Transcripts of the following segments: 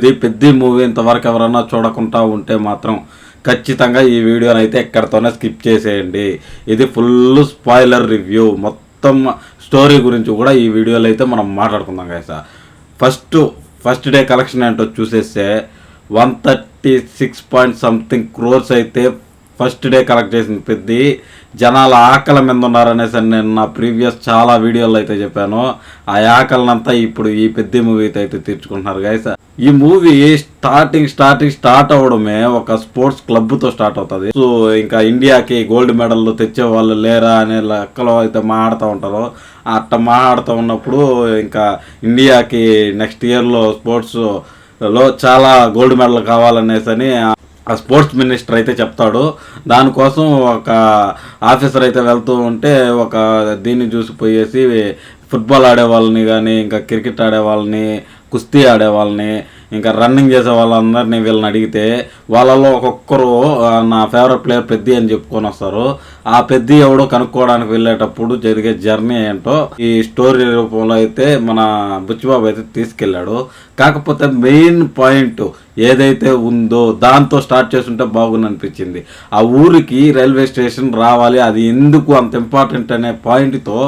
ఇది పెద్ద మూవీ ఇంతవరకు ఎవరన్నా చూడకుండా ఉంటే మాత్రం ఖచ్చితంగా ఈ వీడియోని అయితే ఎక్కడితోనే స్కిప్ చేసేయండి. ఇది ఫుల్ స్పాయిలర్ రివ్యూ, మొత్తం స్టోరీ గురించి కూడా ఈ వీడియోలో అయితే మనం మాట్లాడుకుందాం గైస్. ఫస్ట్ డే కలెక్షన్ ఏంటో చూసేస్తే 136 crores అయితే ఫస్ట్ డే కలెక్ట్ చేసింది. పెద్ద జనాల ఆకలి మీద ఉన్నారనేసి నేను నా ప్రీవియస్ చాలా వీడియోలో అయితే చెప్పాను. ఆ ఆకలినంతా ఇప్పుడు ఈ పెద్ద మూవీ అయితే తీర్చుకుంటున్నారు గైస్. ఈ మూవీ స్టార్ట్ అవ్వడమే ఒక స్పోర్ట్స్ క్లబ్తో స్టార్ట్ అవుతుంది. సో ఇంకా ఇండియాకి గోల్డ్ మెడల్ తెచ్చే వాళ్ళు లేరా అనే లెక్కలో అయితే మాట్లాడుతూ ఉంటారు. అట్లా మాట్లాడుతూ ఉన్నప్పుడు ఇంకా ఇండియాకి నెక్స్ట్ ఇయర్లో స్పోర్ట్స్లో చాలా గోల్డ్ మెడల్ కావాలనేసి ఆ స్పోర్ట్స్ మినిస్టర్ అయితే చెప్తాడు. దానికోసం ఒక ఆఫీసర్ అయితే వెళ్తూ ఉంటే ఒక దీన్ని చూసిపోయేసి ఫుట్బాల్ ఆడే వాళ్ళని కానీ, ఇంకా క్రికెట్ ఆడే వాళ్ళని, కుస్తీ ఆడే వాళ్ళని, ఇంకా రన్నింగ్ చేసే వాళ్ళందరినీ వీళ్ళని అడిగితే వాళ్ళలో ఒక్కొక్కరు నా ఫేవరెట్ ప్లేయర్ పెద్ద అని చెప్పుకొని వస్తారు. ఆ పెద్ద ఎవడో కనుక్కోవడానికి వెళ్ళేటప్పుడు జరిగే జర్నీ ఏంటో ఈ స్టోరీ రూపంలో అయితే మన బుచ్చిబాబు అయితే తీసుకెళ్ళాడు. కాకపోతే మెయిన్ పాయింట్ ఏదైతే ఉందో దాంతో స్టార్ట్ చేస్తుంటే బాగుంది అనిపించింది. ఆ ఊరికి రైల్వే స్టేషన్ రావాలి, అది ఎందుకు అంత ఇంపార్టెంట్ అనే పాయింట్తో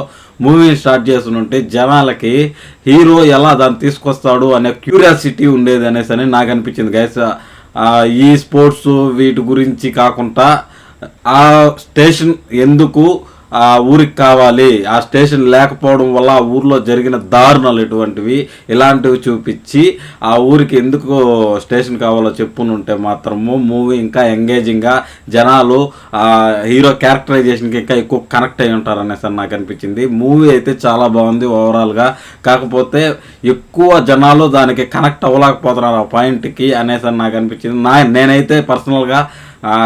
మూవీ స్టార్ట్ చేస్తుంటే జనాలకి హీరో ఎలా దాన్ని తీసుకొస్తాడు అనే క్యూరియాసిటీ ఉండేది అనేసి నాకు అనిపించింది గైస్. ఈ స్పోర్ట్స్ వీటి గురించి కాకుండా ఆ స్టేషన్ ఎందుకు ఆ ఊరికి కావాలి, ఆ స్టేషన్ లేకపోవడం వల్ల ఆ ఊర్లో జరిగిన దారుణాలు ఇలాంటివి చూపించి ఆ ఊరికి ఎందుకు స్టేషన్ కావాలో చెప్పునుంటే మాత్రము మూవీ ఇంకా ఎంగేజింగ్గా జనాలు హీరో క్యారెక్టరైజేషన్కి ఇంకా ఎక్కువ కనెక్ట్ అయి ఉంటారు అనేసి నాకు అనిపించింది. మూవీ అయితే చాలా బాగుంది ఓవరాల్గా. కాకపోతే ఎక్కువ జనాలు దానికి కనెక్ట్ అవ్వలేకపోతున్నారు ఆ పాయింట్కి అనేసి నాకు అనిపించింది. నేనైతే పర్సనల్గా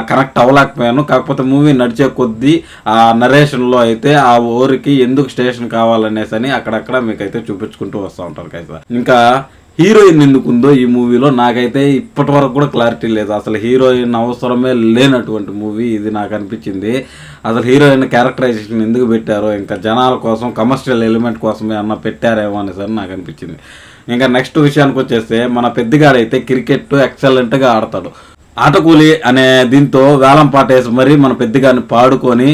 కనెక్ట్ అవ్వలేకపోయాను. కాకపోతే మూవీ నడిచే కొద్దీ ఆ నరేషన్లో అయితే ఆ ఊరికి ఎందుకు స్టేషన్ కావాలనేసి అక్కడక్కడ మీకైతే చూపించుకుంటూ వస్తూ ఉంటారు కదా. ఇంకా హీరోయిన్ ఎందుకు ఉందో ఈ మూవీలో నాకైతే ఇప్పటి వరకు కూడా క్లారిటీ లేదు. అసలు హీరోయిన్ అవసరమే లేనటువంటి మూవీ ఇది నాకు అనిపించింది. అసలు హీరోయిన్ క్యారెక్టరైజేషన్ ఎందుకు పెట్టారో, ఇంకా జనాల కోసం కమర్షియల్ ఎలిమెంట్ కోసమే అన్న పెట్టారేమో అనేసి నాకు అనిపించింది. ఇంకా నెక్స్ట్ విషయానికి వచ్చేస్తే మన పెద్దగాడైతే క్రికెట్ ఎక్సలెంట్గా ఆడతాడు. ఆటకూలి అనే దీంతో వేలం పాటేసి మరి మన పెద్దగాని పాడుకొని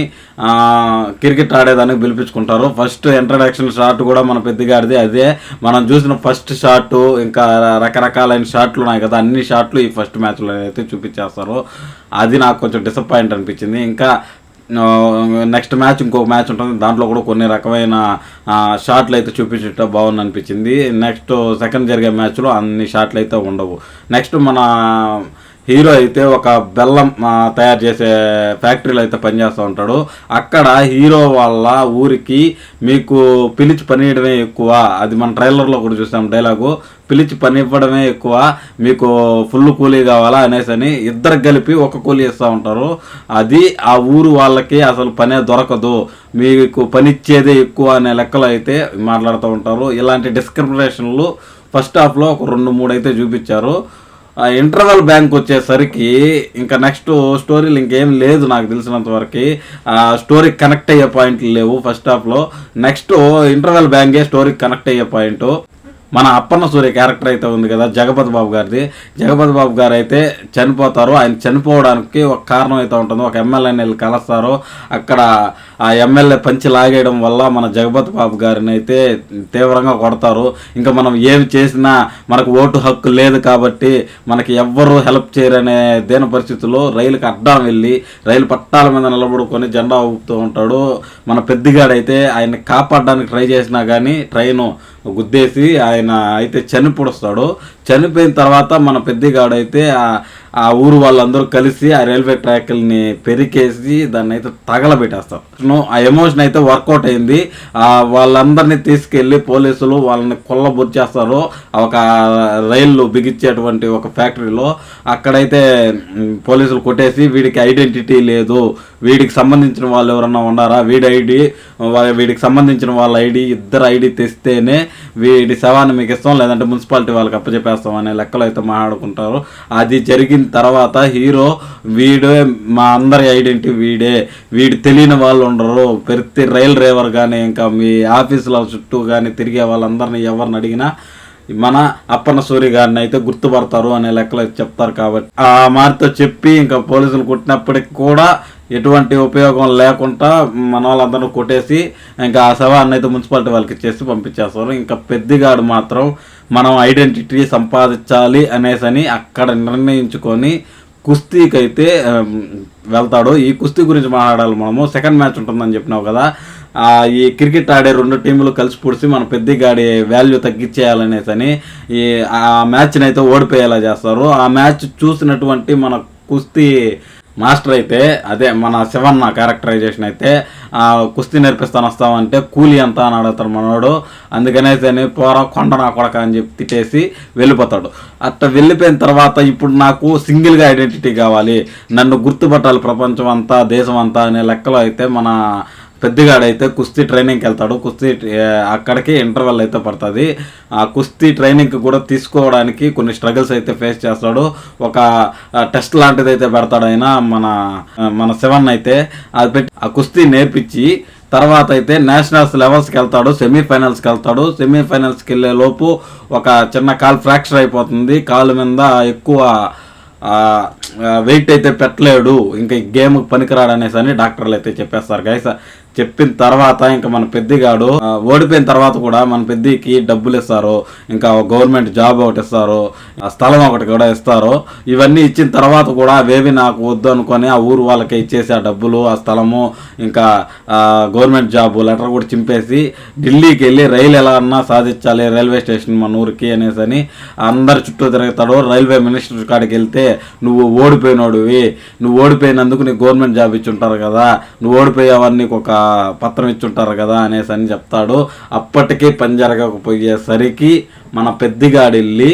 క్రికెట్ ఆడేదానికి పిలిపించుకుంటారు. ఫస్ట్ ఇంట్రడక్షన్ షాట్ కూడా మన పెద్దగాడిది అదే. మనం చూసిన ఫస్ట్ షాట్ ఇంకా రకరకాలైన షాట్లు ఉన్నాయి కదా, అన్ని షాట్లు ఈ ఫస్ట్ మ్యాచ్లో అయితే చూపించేస్తారు. అది నాకు కొంచెం డిసప్పాయింట్ అనిపించింది. ఇంకా నెక్స్ట్ మ్యాచ్ ఇంకొక మ్యాచ్ ఉంటుంది, దాంట్లో కూడా కొన్ని రకమైన షాట్లు అయితే చూపించట బాగుంది అనిపించింది. నెక్స్ట్ సెకండ్ జరిగే మ్యాచ్లో అన్ని షాట్లు అయితే ఉండవు. నెక్స్ట్ మన హీరో అయితే ఒక బెల్లం తయారు చేసే ఫ్యాక్టరీలో అయితే పనిచేస్తూ ఉంటాడు. అక్కడ హీరో వాళ్ళ ఊరికి మీకు పిలిచి పనియడమే ఎక్కువ, అది మన ట్రైలర్లో కూడా చూసాం డైలాగు, పిలిచి పని ఇవ్వడమే ఎక్కువ, మీకు ఫుల్ కూలీ కావాలా అనేసి ఇద్దరు కలిపి ఒక కూలీ ఇస్తూ ఉంటారు. అది ఆ ఊరు వాళ్ళకి అసలు పనే దొరకదు, మీకు పనిచ్చేదే ఎక్కువ అనే లెక్కలు అయితే మాట్లాడుతూ ఉంటారు. ఇలాంటి డిస్క్రిమినేషన్లు ఫస్ట్ హాఫ్లో ఒక 2-3 అయితే చూపించారు. ఇంటర్వెల్ బ్యాంక్ వచ్చేసరికి ఇంకా నెక్స్ట్ స్టోరీలు ఇంకేం లేదు నాకు తెలిసినంత వరకు. స్టోరీ కనెక్ట్ అయ్యే పాయింట్లు లేవు ఫస్ట్ హాఫ్లో. నెక్స్ట్ ఇంటర్వెల్ బ్యాంకే స్టోరీకి కనెక్ట్ అయ్యే పాయింట్. మన అప్పన్న సూర్య క్యారెక్టర్ అయితే ఉంది కదా జగపతి బాబు గారిది, జగపతి బాబు గారు అయితే చనిపోతారు. ఆయన చనిపోవడానికి ఒక కారణం అయితే ఉంటుంది. ఒక ఎమ్మెల్యేని వెళ్ళి కలుస్తారు. అక్కడ ఆ ఎమ్మెల్యే పంచి లాగేయడం వల్ల మన జగపతి బాబు గారిని అయితే తీవ్రంగా కొడతారు. ఇంకా మనం ఏమి చేసినా మనకు ఓటు హక్కు లేదు కాబట్టి మనకి ఎవ్వరూ హెల్ప్ చేయరనే దేని పరిస్థితుల్లో రైలుకి అడ్డం వెళ్ళి రైలు పట్టాల మీద నిలబడుకొని జెండా ఊపుతూ ఉంటాడు. మన పెద్దగాడైతే ఆయన్ని కాపాడడానికి ట్రై చేసినా కానీ ట్రైను గుద్దేసి ఆయన అయితే చనిపోస్తాడు. చనిపోయిన తర్వాత మన పెద్దగాడైతే ఆ ఊరు వాళ్ళందరూ కలిసి ఆ రైల్వే ట్రాక్ని పెరికేసి దాన్ని అయితే తగలబెట్టేస్తారు. ఆ ఎమోషన్ అయితే వర్కౌట్ అయింది. వాళ్ళందరినీ తీసుకెళ్ళి పోలీసులు వాళ్ళని కొల్లబొచ్చేస్తారు ఒక రైళ్ళు బిగించేటువంటి ఒక ఫ్యాక్టరీలో. అక్కడైతే పోలీసులు కొట్టేసి వీడికి ఐడెంటిటీ లేదు, వీడికి సంబంధించిన వాళ్ళు ఎవరన్నా ఉన్నారా, వీడికి సంబంధించిన వాళ్ళ ఐడి, ఇద్దరు ఐడి తెస్తేనే వీడి శవాన్ని మీకు ఇస్తాం, లేదంటే మున్సిపాలిటీ వాళ్ళకి అప్పచెప్పేస్తాం అనే లెక్కలు అయితే మాట్లాడుకుంటారు. అది జరిగిన తర్వాత హీరో వీడే మా అందరి ఐడెంటిటీ వీడు తెలియని వాళ్ళు ఉండరు, ప్రతి రైల్ డ్రైవర్ కానీ ఇంకా మీ ఆఫీసుల చుట్టూ కానీ తిరిగే వాళ్ళందరినీ ఎవరిని అడిగినా మన అప్పన్న సూరి గారిని అయితే గుర్తుపడతారు అనే లెక్కలో చెప్తారు. కాబట్టి ఆ మారితో చెప్పి ఇంకా పోలీసులు కొట్టినప్పటికి కూడా ఎటువంటి ఉపయోగం లేకుండా మన వాళ్ళందరూ కొట్టేసి ఇంకా ఆ శవాన్ని అయితే మున్సిపాలిటీ వాళ్ళకి ఇచ్చేసి పంపించేస్తారు. ఇంకా పెద్దిగాడు మాత్రం మనం ఐడెంటిటీ సంపాదించాలి అనేసి అక్కడ నిర్ణయించుకొని కుస్తీకి అయితే వెళ్తాడు. ఈ కుస్తీ గురించి మాట్లాడాలి మనము. సెకండ్ మ్యాచ్ ఉంటుందని చెప్పినావు కదా, ఈ క్రికెట్ ఆడే 2 టీములు కలిసి పుడిసి మన పెద్దిగాడి వాల్యూ తగ్గించేయాలనేసి ఈ ఆ మ్యాచ్ని అయితే ఓడిపోయేలా చేస్తారు. ఆ మ్యాచ్ చూసినటువంటి మన కుస్తీ మాస్టర్ అయితే అదే మన శివన్న క్యారెక్టరైజేషన్ అయితే కుస్తీ నేర్పిస్తాను వస్తామంటే కూలీ ఎంత అని అడుగుతాడు మనోడు. అందుకనేసి పోరా కొండ నా కొడక అని చెప్పి తిట్టేసి వెళ్ళిపోతాడు. అట్లా వెళ్ళిపోయిన తర్వాత ఇప్పుడు నాకు సింగిల్గా ఐడెంటిటీ కావాలి, నన్ను గుర్తుపట్టాలి ప్రపంచం అంతా దేశం అంతా అనే లెక్కలో అయితే మన పెద్దగాడైతే కుస్తీ ట్రైనింగ్కి వెళ్తాడు. కుస్తీ అక్కడికి ఇంటర్వెల్ అయితే పడుతుంది. ఆ కుస్తీ ట్రైనింగ్కి కూడా తీసుకోవడానికి కొన్ని స్ట్రగుల్స్ అయితే ఫేస్ చేస్తాడు. ఒక టెస్ట్ లాంటిది అయితే పెడతాడు ఆయన మన శివన్ అయితే. అది పెట్టి ఆ కుస్తీ నేర్పించి తర్వాత అయితే నేషనల్స్ లెవెల్స్కి వెళ్తాడు, సెమీఫైనల్స్కి వెళ్తాడు. సెమీఫైనల్స్కి వెళ్ళే లోపు ఒక చిన్న కాలు ఫ్రాక్చర్ అయిపోతుంది. కాలు మీద ఎక్కువ వెయిట్ అయితే పెట్టలేడు, ఇంకా ఈ గేమ్కి పనికిరాడు అనేసి డాక్టర్లు అయితే చెప్పేస్తారు గైస్. చెప్పిన తర్వాత ఇంకా మన పెద్దిగాడు ఓడిపోయిన తర్వాత కూడా మన పెద్దికి డబ్బులు ఇస్తారు, ఇంకా గవర్నమెంట్ జాబ్ ఒకటి ఇస్తారు, స్థలం ఒకటి కూడా ఇస్తారు. ఇవన్నీ ఇచ్చిన తర్వాత కూడా అవేవి నాకు వద్దు అనుకొని ఆ ఊరు వాళ్ళకి ఇచ్చేసి ఆ డబ్బులు ఆ స్థలము ఇంకా గవర్నమెంట్ జాబ్ లెటర్ కూడా చింపేసి ఢిల్లీకి వెళ్ళి రైలు ఎలా అన్నా సాధించాలి రైల్వే స్టేషన్ మన ఊరికి అనేసి అందరి చుట్టూ తిరుగుతాడు. రైల్వే మినిస్టర్ కాడికి వెళ్తే నువ్వు ఓడిపోయినోడివి, నువ్వు ఓడిపోయినందుకు నీకు గవర్నమెంట్ జాబ్ ఇచ్చుంటారు కదా, నువ్వు ఓడిపోయావని నీకు ఒక పత్రం ఇచ్చుంటారు కదా అనేసి చెప్తాడు. అప్పటికీ పని జరగకపోయేసరికి మన పెద్దిగాడు వెళ్ళి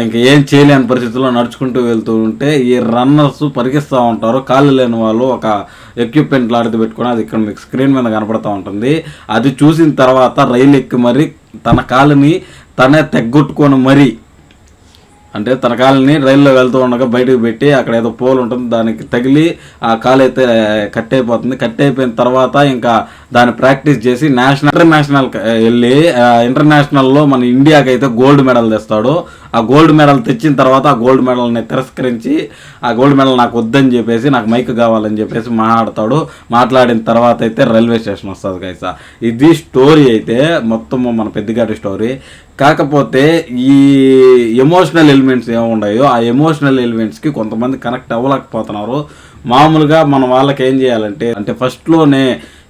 ఇంకా ఏం చేయలేని పరిస్థితుల్లో నడుచుకుంటూ వెళ్తూ ఉంటే ఈ రన్నర్స్ పరిగిస్తూ ఉంటారు. కాళ్ళు లేని వాళ్ళు ఒక ఎక్విప్మెంట్ లాంటిది పెట్టుకొని, అది ఇక్కడ మీకు స్క్రీన్ మీద కనపడుతూ ఉంటుంది. అది చూసిన తర్వాత రైలు ఎక్కి మరి తన కాలుని తనే తెగ్గొట్టుకొని మరి అంటే తన కాలుని రైల్లో వెళ్తూ ఉండగా బయటకు పెట్టి అక్కడ ఏదో పోల్ ఉంటుంది దానికి తగిలి ఆ కాలు అయితే కట్ అయిపోతుంది. కట్ అయిపోయిన తర్వాత ఇంకా దాన్ని ప్రాక్టీస్ చేసి ఇంటర్నేషనల్ వెళ్ళి ఇంటర్నేషనల్లో మన ఇండియాకి అయితే గోల్డ్ మెడల్ తెస్తాడు. ఆ గోల్డ్ మెడల్ తెచ్చిన తర్వాత ఆ గోల్డ్ మెడల్ని తిరస్కరించి ఆ గోల్డ్ మెడల్ నాకు వద్దని చెప్పేసి నాకు మైక్ కావాలని చెప్పేసి మాట్లాడతాడు. మాట్లాడిన తర్వాత అయితే రైల్వే స్టేషన్ వస్తుంది గైసా. ఇది స్టోరీ అయితే మొత్తము మన పెద్దిగాడి స్టోరీ. కాకపోతే ఈ ఎమోషనల్ ఎలిమెంట్స్ ఏమున్నాయో ఆ ఎమోషనల్ ఎలిమెంట్స్కి కొంతమంది కనెక్ట్ అవ్వలేకపోతున్నారు. మామూలుగా మన వాళ్ళకి ఏం చేయాలంటే అంటే ఫస్ట్లోనే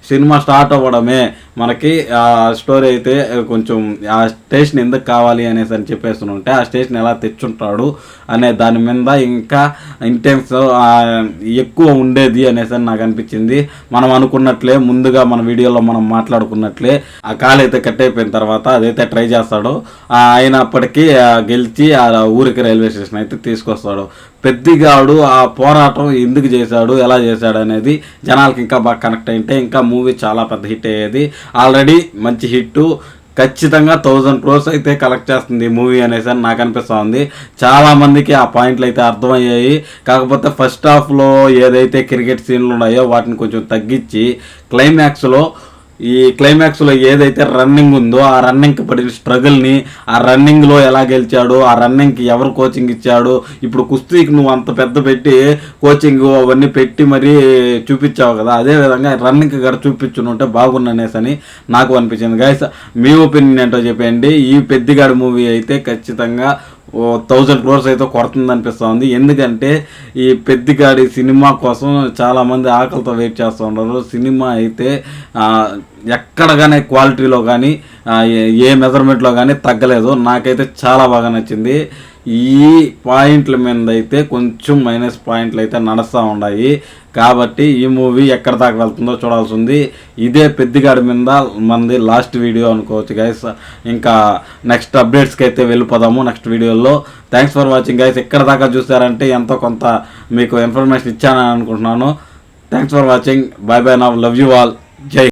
సినిమా స్టార్ట్ అవ్వడమే మనకి ఆ స్టోరీ అయితే కొంచెం ఆ స్టేషన్ ఎందుకు కావాలి అనేసి అని చెప్పేస్తుంటే ఆ స్టేషన్ ఎలా తెచ్చుంటాడు అనే దాని మీద ఇంకా ఇంటెన్స్ ఎక్కువ ఉండేది అనేసి నాకు అనిపించింది. మనం అనుకున్నట్లే ముందుగా మన వీడియోలో మనం మాట్లాడుకున్నట్లే ఆ కాలు అయితే కట్ అయిపోయిన తర్వాత అదైతే ట్రై చేస్తాడు. అయినప్పటికీ గెలిచి ఆ ఊరికి రైల్వే స్టేషన్ అయితే తీసుకొస్తాడు. పెద్దిగాడు ఆ పోరాటం ఎందుకు చేశాడు ఎలా చేశాడు అనేది జనాలకి ఇంకా బాగా కనెక్ట్ అయితే ఇంకా మూవీ చాలా పెద్ద హిట్ అయ్యేది. ఆల్రెడీ మంచి హిట్, ఖచ్చితంగా 1000 crores అయితే కలెక్ట్ చేస్తుంది ఈ మూవీ అనేసి అని నాకు అనిపిస్తూ ఉంది. చాలామందికి ఆ పాయింట్లు అయితే అర్థమయ్యాయి. కాకపోతే ఫస్ట్ హాఫ్లో ఏదైతే క్రికెట్ సీన్లు ఉన్నాయో వాటిని కొంచెం తగ్గించి క్లైమాక్స్లో ఏదైతే రన్నింగ్ ఉందో ఆ రన్నింగ్కి పడిన స్ట్రగుల్ని, ఆ రన్నింగ్లో ఎలా గెలిచాడు, ఆ రన్నింగ్కి ఎవరు కోచింగ్ ఇచ్చాడు, ఇప్పుడు కుస్తీకి నువ్వు అంత పెద్ద పెట్టి కోచింగ్ అవన్నీ పెట్టి మరీ చూపించావు కదా, అదేవిధంగా రన్నింగ్కి కూడా చూపించుంటే బాగుందనేసి నాకు అనిపించింది. గైస్ మీ ఒపీనియన్ ఏంటో చెప్పండి. ఈ పెద్దిగాడి మూవీ అయితే ఖచ్చితంగా 1000 crores అయితే కొడుతుంది అనిపిస్తుంది. ఎందుకంటే ఈ పెద్దిగాడి సినిమా కోసం చాలామంది ఆకలితో వెయిట్ చేస్తూ ఉన్నారు. సినిమా అయితే ఎక్కడ కానీ క్వాలిటీలో కానీ ఏ మెజర్మెంట్లో కానీ తగ్గలేదు. నాకైతే చాలా బాగా నచ్చింది. ఈ పాయింట్ల మీద అయితే కొంచెం మైనస్ పాయింట్లు అయితే నడుస్తూ ఉన్నాయి. కాబట్టి ఈ మూవీ ఎక్కడ దాకా వెళ్తుందో చూడాల్సి ఉంది. ఇదే పెద్దిగాడి మీద మనది లాస్ట్ వీడియో అనుకోవచ్చు గైస్. ఇంకా నెక్స్ట్ అప్డేట్స్కి అయితే వెళ్ళిపోదాము నెక్స్ట్ వీడియోలో. Thanks for watching guys. ఎక్కడ దాకా చూసారంటే ఎంతో కొంత మీకు ఇన్ఫర్మేషన్ ఇచ్చానని అనుకుంటున్నాను. Thanks for watching. Bye bye. Now love you all. జై